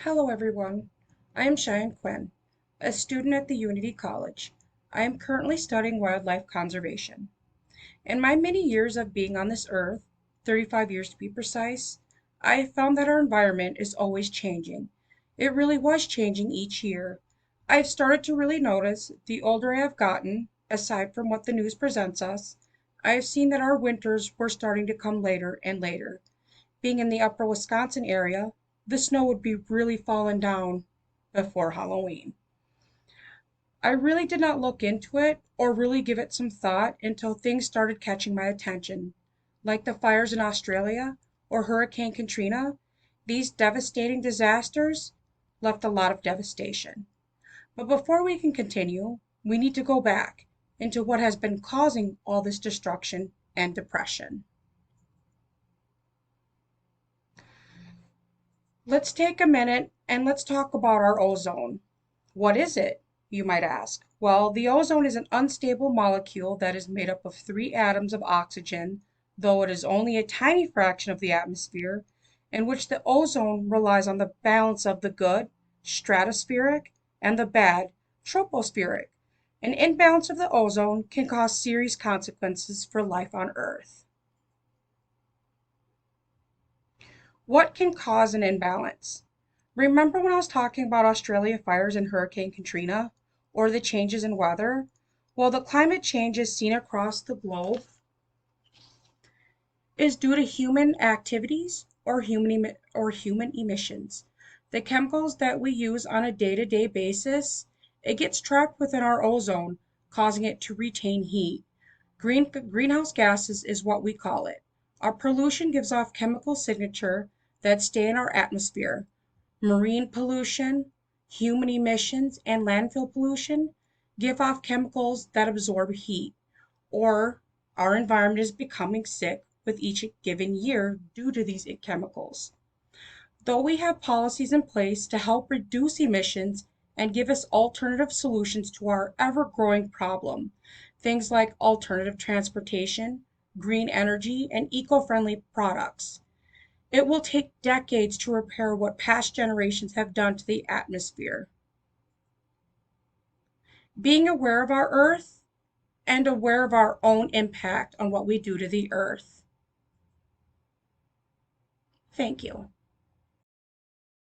Hello everyone, I am Cheyenne Quinn, a student at the Unity College. I am currently studying wildlife conservation. In my many years of being on this earth, 35 years to be precise, I have found that our environment is always changing. It really was changing each year. I've started to really notice the older I have gotten, aside from what the news presents us, I have seen that our winters were starting to come later and later. Being in the upper Wisconsin area, the snow would be really falling down before Halloween. I really did not look into it or really give it some thought until things started catching my attention, like the fires in Australia or Hurricane Katrina. These devastating disasters left a lot of devastation. But before we can continue, we need to go back into what has been causing all this destruction and depression. Let's take a minute and let's talk about our ozone. What is it, you might ask? Well, the ozone is an unstable molecule that is made up of three atoms of oxygen, though it is only a tiny fraction of the atmosphere, in which the ozone relies on the balance of the good, stratospheric, and the bad, tropospheric. An imbalance of the ozone can cause serious consequences for life on Earth. What can cause an imbalance? Remember when I was talking about Australia fires and Hurricane Katrina, or the changes in weather? Well, the climate changes seen across the globe is due to human activities or human emissions. The chemicals that we use on a day-to-day basis, it gets trapped within our ozone, causing it to retain heat. Greenhouse gases is what we call it. Our pollution gives off chemical signature that stay in our atmosphere. Marine pollution, human emissions, and landfill pollution give off chemicals that absorb heat, or our environment is becoming sick with each given year due to these chemicals. Though we have policies in place to help reduce emissions and give us alternative solutions to our ever-growing problem, things like alternative transportation, green energy, and eco-friendly products, it will take decades to repair what past generations have done to the atmosphere. Being aware of our Earth and aware of our own impact on what we do to the Earth. Thank you.